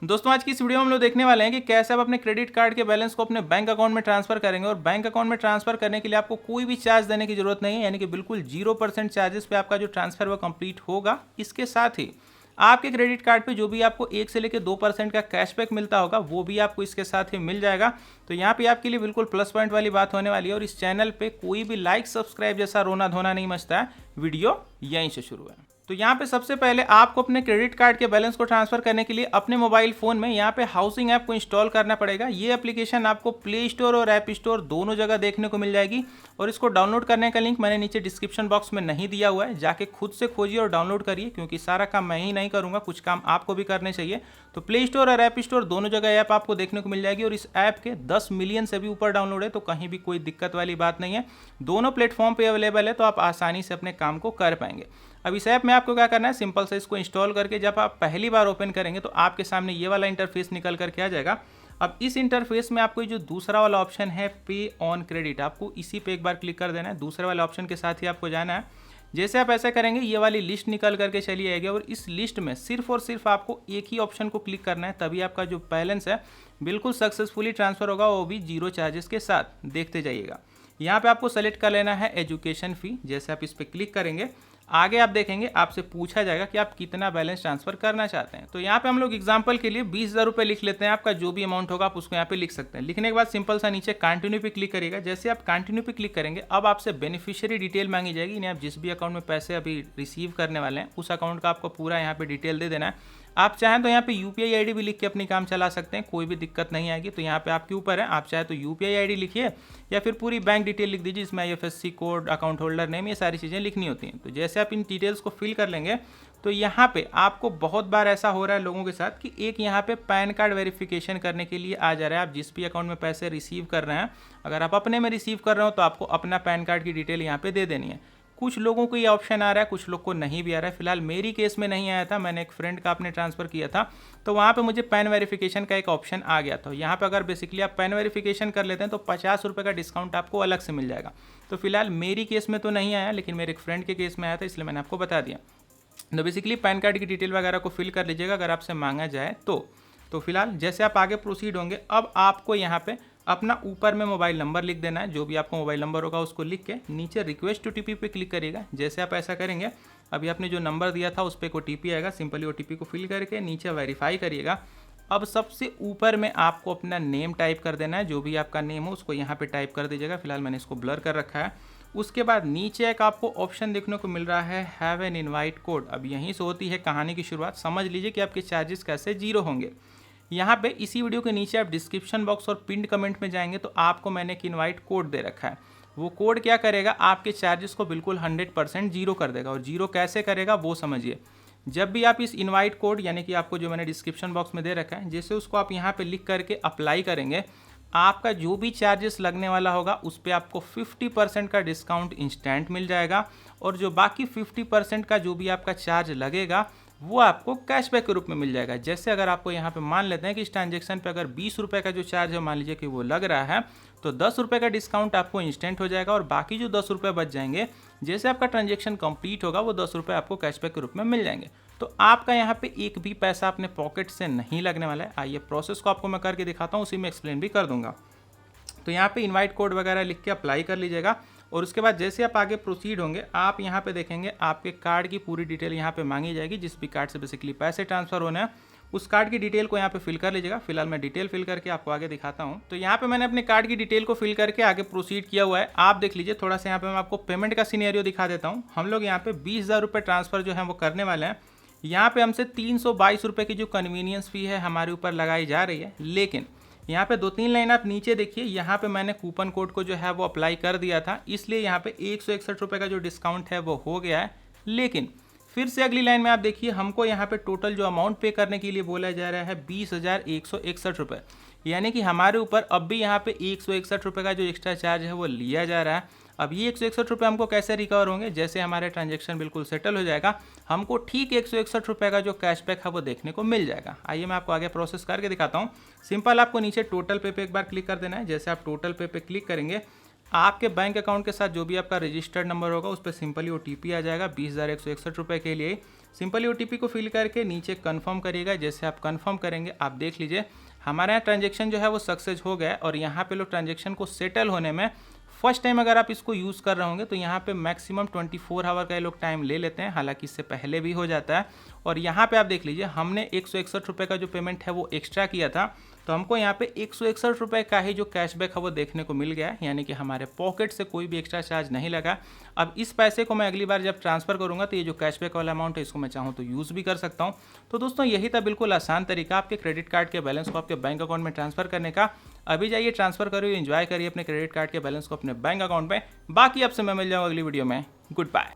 दोस्तों आज की इस वीडियो में हम लोग देखने वाले हैं कि कैसे आप अपने क्रेडिट कार्ड के बैलेंस को अपने बैंक अकाउंट में ट्रांसफर करेंगे। और बैंक अकाउंट में ट्रांसफर करने के लिए आपको कोई भी चार्ज देने की जरूरत नहीं है, यानी कि बिल्कुल 0% चार्जेस पे आपका जो ट्रांसफर वो कंप्लीट होगा। इसके साथ ही आपके क्रेडिट कार्ड पे जो भी आपको 1 से लेकर 2% का कैशबैक मिलता होगा वो भी आपको इसके साथ ही मिल जाएगा। तो यहाँ पे आपके लिए बिल्कुल प्लस पॉइंट वाली बात होने वाली है। और इस चैनल पे कोई भी लाइक सब्सक्राइब जैसा रोना धोना नहीं मचता है। वीडियो यहीं से शुरू है। तो यहाँ पे सबसे पहले आपको अपने क्रेडिट कार्ड के बैलेंस को ट्रांसफर करने के लिए अपने मोबाइल फोन में यहाँ पे हाउसिंग ऐप को इंस्टॉल करना पड़ेगा। ये एप्लीकेशन आपको प्ले स्टोर और ऐप स्टोर दोनों जगह देखने को मिल जाएगी। और इसको डाउनलोड करने का लिंक मैंने नीचे डिस्क्रिप्शन बॉक्स में नहीं दिया हुआ है, जाके खुद से खोजिए और डाउनलोड करिए, क्योंकि सारा काम मैं ही नहीं करूँगा, कुछ काम आपको भी करने चाहिए। तो प्ले स्टोर और ऐप स्टोर दोनों जगह ऐप आपको देखने को मिल जाएगी। और इस ऐप के 10 मिलियन से भी ऊपर डाउनलोड है, तो कहीं भी कोई दिक्कत वाली बात नहीं है। दोनों प्लेटफॉर्म पे अवेलेबल है, तो आप आसानी से अपने काम को कर पाएंगे। अब इस ऐप में आपको क्या करना है, सिंपल से इसको इंस्टॉल करके जब आप पहली बार ओपन करेंगे तो आपके सामने ये वाला इंटरफेस निकल करके आ जाएगा। अब इस इंटरफेस में आपको जो दूसरा वाला ऑप्शन है पे ऑन क्रेडिट, आपको इसी पे एक बार क्लिक कर देना है। दूसरे वाले ऑप्शन के साथ ही आपको जाना है। जैसे आप ऐसा करेंगे ये वाली लिस्ट निकल करके चली आएगी। और इस लिस्ट में सिर्फ और सिर्फ आपको एक ही ऑप्शन को क्लिक करना है, तभी आपका जो बैलेंस है बिल्कुल सक्सेसफुली ट्रांसफर होगा, वो भी 0 चार्जेस के साथ। देखते जाइएगा। यहाँ पे आपको सेलेक्ट कर लेना है एजुकेशन फ़ी। जैसे आप इस पर क्लिक करेंगे आगे आप देखेंगे आपसे पूछा जाएगा कि आप कितना बैलेंस ट्रांसफर करना चाहते हैं। तो यहाँ पे हम लोग एग्जांपल के लिए 20,000 रुपये लिख लेते हैं। आपका जो भी अमाउंट होगा आप उसको यहाँ पे लिख सकते हैं। लिखने के बाद सिंपल सा नीचे कंटिन्यू पे क्लिक करिएगा। जैसे आप कंटिन्यू पे क्लिक करेंगे अब आपसे बेनिफिशियरी डिटेल मांगी जाएगी, यानी आप जिस भी अकाउंट में पैसे अभी रिसीव करने वाले हैं उस अकाउंट का आपको पूरा यहाँ पे डिटेल दे देना है। आप चाहें तो यहाँ पे यूपीआई आईडी भी लिख के अपनी काम चला सकते हैं, कोई भी दिक्कत नहीं आएगी। तो यहाँ पे आपके ऊपर है, आप चाहे तो यूपीआई आईडी लिखिए या फिर पूरी बैंक डिटेल लिख दीजिए, जिसमें IFSC code, account holder name, ये सारी चीज़ें लिखनी होती हैं। तो जैसे आप इन डिटेल्स को फिल कर लेंगे तो यहाँ पे आपको बहुत बार ऐसा हो रहा है लोगों के साथ कि एक यहाँ पे पैन कार्ड वेरिफिकेशन करने के लिए आ जा रहा है। आप जिस भी अकाउंट में पैसे रिसीव कर रहे हैं, अगर आप अपने में रिसीव कर रहे हो तो आपको अपना पैन कार्ड की डिटेल यहाँ पे दे देनी है। कुछ लोगों को ये ऑप्शन आ रहा है, कुछ लोग को नहीं भी आ रहा है। फिलहाल मेरी केस में नहीं आया था, मैंने एक फ्रेंड का आपने ट्रांसफ़र किया था तो वहाँ पे मुझे पैन वेरिफिकेशन का एक ऑप्शन आ गया था। यहाँ पे अगर बेसिकली आप पैन वेरिफिकेशन कर लेते हैं तो 50 रुपये का डिस्काउंट आपको अलग से मिल जाएगा। तो फिलहाल मेरी केस में तो नहीं आया, लेकिन मेरे एक फ्रेंड के केस में आया था, इसलिए मैंने आपको बता दिया। तो बेसिकली पैन कार्ड की डिटेल वगैरह को फिल कर लीजिएगा अगर आपसे मांगा जाए तो फिलहाल जैसे आप आगे प्रोसीड होंगे अब आपको यहाँ पे अपना ऊपर में मोबाइल नंबर लिख देना है। जो भी आपको मोबाइल नंबर होगा उसको लिख के नीचे रिक्वेस्ट ओटीपी पे क्लिक करिएगा। जैसे आप ऐसा करेंगे अभी आपने जो नंबर दिया था उस पर एक ओटीपी आएगा, सिंपली ओटीपी को फिल करके नीचे वेरीफाई करिएगा। अब सबसे ऊपर में आपको अपना नेम टाइप कर देना है, जो भी आपका नेम हो उसको यहाँ पे टाइप कर दीजिएगा। फिलहाल मैंने इसको ब्लर कर रखा है। उसके बाद नीचे एक आपको ऑप्शन देखने को मिल रहा है हैव एन इनवाइट कोड। अब यहीं से होती है कहानी की शुरुआत। समझ लीजिए कि आपके चार्जेस कैसे 0 होंगे। यहाँ पे इसी वीडियो के नीचे आप डिस्क्रिप्शन बॉक्स और पिंड कमेंट में जाएंगे तो आपको मैंने एक इनवाइट कोड दे रखा है। वो कोड क्या करेगा, आपके चार्जेस को बिल्कुल 100% 0 कर देगा। और 0 कैसे करेगा वो समझिए। जब भी आप इस इनवाइट कोड यानी कि आपको जो मैंने डिस्क्रिप्शन बॉक्स में दे रखा है, जैसे उसको आप यहाँ पे लिख करके अप्लाई करेंगे, आपका जो भी चार्जेस लगने वाला होगा उस पर आपको 50% का डिस्काउंट इंस्टेंट मिल जाएगा। और जो बाकी 50% का जो भी आपका चार्ज लगेगा वो आपको कैशबैक के रूप में मिल जाएगा। जैसे अगर आपको यहाँ पे मान लेते हैं कि इस ट्रांजेक्शन पे अगर 20 रुपये का जो चार्ज है मान लीजिए कि वो लग रहा है, तो 10 रुपये का डिस्काउंट आपको इंस्टेंट हो जाएगा। और बाकी जो 10 रुपये बच जाएंगे जैसे आपका ट्रांजेक्शन कंप्लीट होगा वो 10 रुपये आपको कैशबैक के रूप में मिल जाएंगे। तो आपका यहाँ पे एक भी पैसा अपने पॉकेट से नहीं लगने वाला है। आइए प्रोसेस को आपको मैं करके दिखाता हूँ, उसी में एक्सप्लेन भी कर दूंगा। तो यहाँ पे इनवाइट कोड वगैरह लिख के अप्लाई कर लीजिएगा। और उसके बाद जैसे आप आगे प्रोसीड होंगे आप यहाँ पे देखेंगे आपके कार्ड की पूरी डिटेल यहाँ पे मांगी जाएगी। जिस भी कार्ड से बेसिकली पैसे ट्रांसफर होने हैं उस कार्ड की डिटेल को यहाँ पे फिल कर लीजिएगा। फिलहाल मैं डिटेल फिल करके आपको आगे दिखाता हूँ। तो यहाँ पे मैंने अपने कार्ड की डिटेल को फिल करके आगे प्रोसीड किया हुआ है। आप देख लीजिए। थोड़ा सा यहाँ पे मैं आपको पेमेंट का सिनेरियो दिखा देता हूँ। हम लोग यहाँ पे 20,000 रुपये ट्रांसफर जो है वो करने वाले हैं। यहाँ पे हमसे 322 रुपये की जो कन्वीनियंस फ़ी है हमारे ऊपर लगाई जा रही है। लेकिन यहाँ पे 2-3 लाइन आप नीचे देखिए, यहाँ पे मैंने कूपन कोड को जो है वो अप्लाई कर दिया था, इसलिए यहाँ पे 161 रुपये का जो डिस्काउंट है वो हो गया है। लेकिन फिर से अगली लाइन में आप देखिए हमको यहाँ पे टोटल जो अमाउंट पे करने के लिए बोला जा रहा है 20,161 रुपये, यानी कि हमारे ऊपर अब भी यहाँ पे 161 रुपये का जो एक्स्ट्रा चार्ज है वो लिया जा रहा है। अब ये 161 रुपये हमको कैसे रिकवर होंगे, जैसे हमारे ट्रांजेक्शन बिल्कुल सेटल हो जाएगा हमको ठीक 161 रुपये का जो कैशबैक है वो देखने को मिल जाएगा। आइए मैं आपको आगे प्रोसेस करके दिखाता हूँ। सिंपल आपको नीचे टोटल पे एक बार क्लिक कर देना है। जैसे आप टोटल पे क्लिक करेंगे आपके बैंक अकाउंट के साथ जो भी आपका रजिस्टर्ड नंबर होगा उस पर सिंपली ओटीपी आ जाएगा 20,161 रुपये के लिए। सिंपली OTP को फिल करके नीचे कन्फर्म करिएगा। जैसे आप कन्फर्म करेंगे आप देख लीजिए हमारे यहाँ ट्रांजेक्शन जो है वो सक्सेस हो गया और यहाँ पे लोग ट्रांजेक्शन को सेटल होने में फर्स्ट टाइम अगर आप इसको यूज़ कर रहे होंगे तो यहाँ पे मैक्सिमम 24 आवर का ये लोग टाइम ले लेते हैं, हालांकि इससे पहले भी हो जाता है। और यहाँ पे आप देख लीजिए हमने 161 रुपये का जो पेमेंट है वो एक्स्ट्रा किया था, तो हमको यहाँ पे 161 रुपये का ही जो कैशबैक है वो देखने को मिल गया, यानी कि हमारे पॉकेट से कोई भी एक्स्ट्रा चार्ज नहीं लगा। अब इस पैसे को मैं अगली बार जब ट्रांसफ़र करूँगा तो ये जो कैशबैक वाला अमाउंट है इसको मैं चाहूँ तो यूज़ भी कर सकता हूँ। तो दोस्तों यही था बिल्कुल आसान तरीका आपके क्रेडिट कार्ड के बैलेंस को आपके बैंक अकाउंट में ट्रांसफ़र करने का। अभी जाइए ट्रांसफ़र करिए, एंजॉय करिए अपने क्रेडिट कार्ड के बैलेंस को अपने बैंक अकाउंट में। बाकी आपसे मैं मिल जाऊँगा अगली वीडियो में। Good bye.